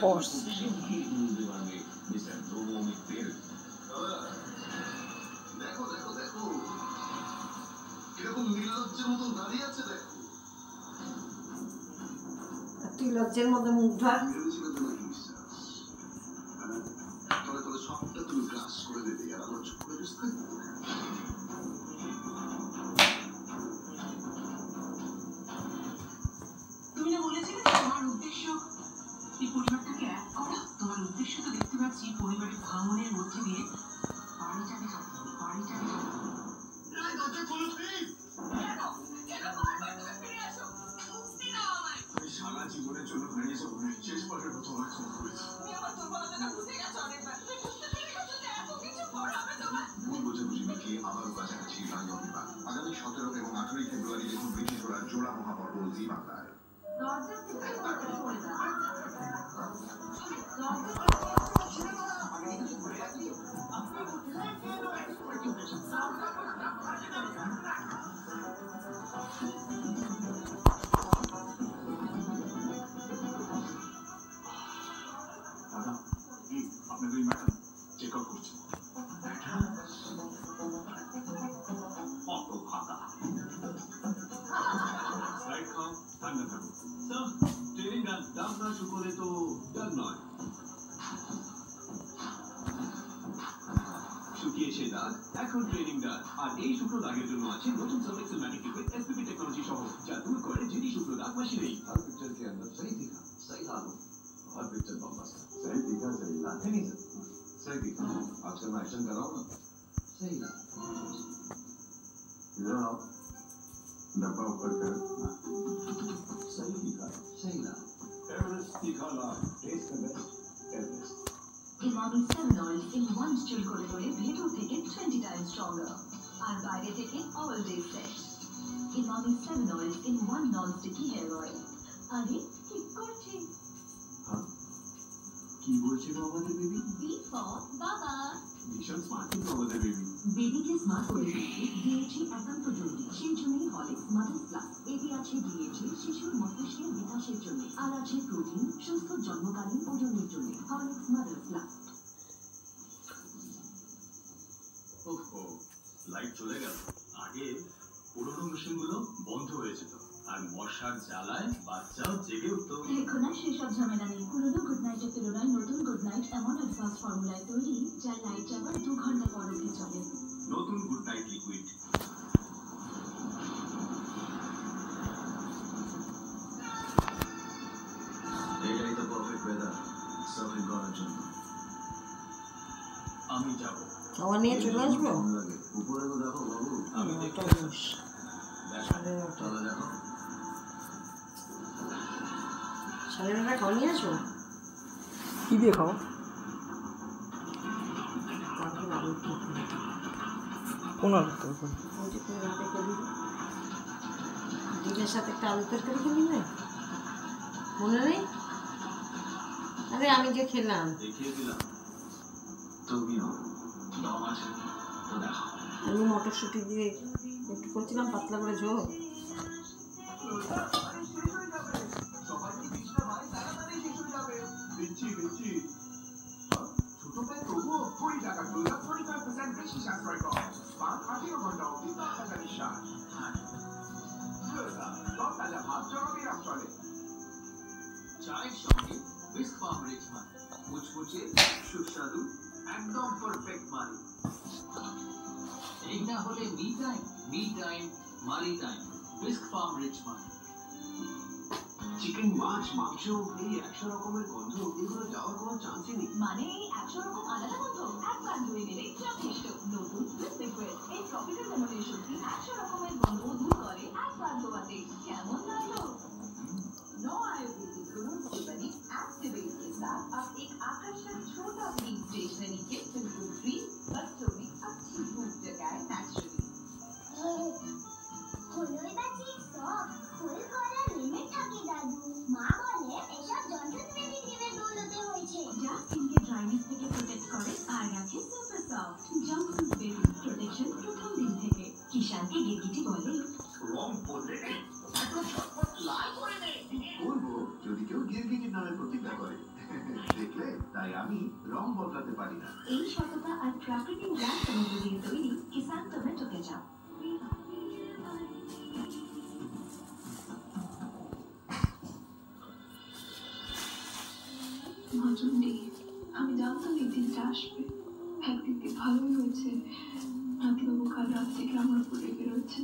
বস দেখো দেখো দেখো কিরকম নির্লজ্জের মতো দাঁড়িয়ে আছে দেখো। তুই লজ্জের মধ্যে মুখ ঢাক। তলে তলে সবটা তুমি গ্রাস করে দেবে আর আমার চুপ করে বসে থাকবে। তুমি না বলেছিলে তোমার উদ্দেশ্য এই পরিবারটাকে এক করা। তোমার উদ্দেশ্য তো দেখতে পাচ্ছি পরিবারের ভাঙনের মধ্যে দিয়ে বাড়িটাকে হারানো, বাড়িটাকে হারানো। সারা জীবনের জন্য হারিয়েছে শেষবারের মতো আমার ক্ষমা করেছি। ভুল বোঝাবুঝি মিটিয়ে আবারও কাছাকাছি বাংলা বিভাগ। আগামী 17 এবং 18 ফেব্রুয়ারি দেখুন ব্রিটিশরা জোড়া মহাপর্ব জি বাংলায়। দাদা আপনাদের ওই ম্যাডাম চেক আউট করছে। অত ফাঁকা সাইড খাও, ঠান্ডা থাকো। স্যার ট্রেনিং ডান, ডান্স না শুরু করলে তো ডান নয়। শুকিয়েছে দাগ, এখন ট্রেনিং ডান। আর এই শুকনো দাগের জন্য আছে নতুন সার্ভিক্সেল ম্যানিকিউর উইথ এসপিপি টেকনোলজি সহ, যা দূর করে ঝিরি শুকনো দাগ মেশিনেই। हर पिक्चर के अंदर सही दिखा, सही हाल हो। हर पिक्चर बम्बास्टर, सही दिखा, सही हाल है नहीं सर, सही दिखा। आजकल मैं एक्शन कर रहा हूँ ना, सही हाल। इधर आओ, डब्बा ऊपर कर। सही दिखा, सही हाल। एवरेस्ट दिखा ला, test the best, Everest. Emami 7 oil in one still করে তোলে ভেতর থেকে 20 times stronger আর বাইরে থেকে all day fresh। Emami 7 oil in one non-sticky hair oil। আরে কি করছিস? हाँ, কি বলছে আমাদের বেবি? বি ফর বাবা। ভীষণ স্মার্ট কিন্তু আমাদের বেবি। বেবিকে স্মার্ট করে দিতে ডিএইচি একান্ত জরুরি। সেই জন্যই হরলিক্স মাদার্স প্লাস। এতে আছে ডিএইচি শিশুর মস্তিষ্কের বিকাশের জন্য, আর আছে প্রোটিন সুস্থ জন্মকালীন ওজনের জন্য। Horlicks mother's plus. ওহো, লাইট চলে গেল। আগে পুরোনো মেশিনগুলো বন্ধ হয়ে যেত আর মশার জ্বালায় বাচ্চাও জেগে উঠতো। এখন আর সেসব ঝামেলা নেই। পুরোনো গুড নাইটের তুলনায় নতুন গুড নাইট এমন অ্যাডভান্স ফর্মুলায় তৈরি যা লাইট যাওয়ার 2 ঘন্টা পর অবধি চলে। নতুন গুড নাইট লিকুইড। এটাই তো পারফেক্ট ওয়েদার সার্ফিং করার জন্য। আমি যাব। খাওয়া নিয়ে চলে আসবো। উপরে তো দেখো বাবু, আমি দেখো। চলো দেখো। 9:30 খাওয়া নিয়ে আসবো। কি দিয়ে খাও? কোন আলু তরকারি? ডিমের সাথে একটা আলু তরকারি খেলি না, মনে নেই? আরে আমি যে খেলাম দেখিয়ে দিলাম তুমিও দম আছে তো দেখো। আমি মটরশুঁটি দিয়ে একটু করেছিলাম পাতলা করে ঝোল। ছোট প্যাক তবুও 20 টাকা তুলনা 45% বেশি সাশ্রয় কর। 18 ঘন্টা অবধি তাজা নিঃশ্বাস। তাজা ভাত জড়াবিরাম চলে। চায়ের সঙ্গে বিস্ক ফার্ম রিচ মান, মুচমুচে সুস্বাদু, একদম পারফেক্ট মারি। এই না হলে মি টাইম মারি টাইম, বিস্ক ফার্ম রিচ মান। চিকেন, মাছ, মাংস, এই 100 রকমের গন্ধ, এগুলো যাওয়ার কোনো চান্সই নেই। মানে এই 100 রকম আলাদা গন্ধ একবার ধুয়ে গেলেই যথেষ্ট। নতুন সিক্রেট এই ট্রপিক্যাল রেমোনেশন শক্তি 100 রকমের গন্ধ দূর করে একবার ধোয়াতে। কেমন লাগলো? नो आयुर्वेदिक गुणों से बनी एक्टिवेट के साथ अब एक आकर्षक छोटा भी स्टेशनरी किट बिल्कुल फ्री, बच्चों में अच्छी भूख जगाए नेचुरली। হলোই বা ঠিক সব ফুল করার লিমিট থাকে দাদু। মা বলে এসব জনসন বেবি ক্রিমের দৌলতে হয়েছে। যা স্কিনকে ড্রাইনেস থেকে প্রোটেক্ট করে আর রাখে super soft. Johnson baby protection প্রথম দিন থেকে। কিষানকে গিরগিটি বলে রং বললে একটা ঝটপট লাইট তাই আমি রং বদলাতে পারি না। এই সততা আর প্রাকৃতিক জ্ঞান সমুদ্র দিয়ে তৈরি কিষান টমেটো কেচাপ। মাজন্ডি, আমি জানতাম এই দিনটা আসবে। একদিন কি ভালোই হয়েছে নাতিবাবু কাল রাত থেকে আমার উপর রেগে রয়েছে।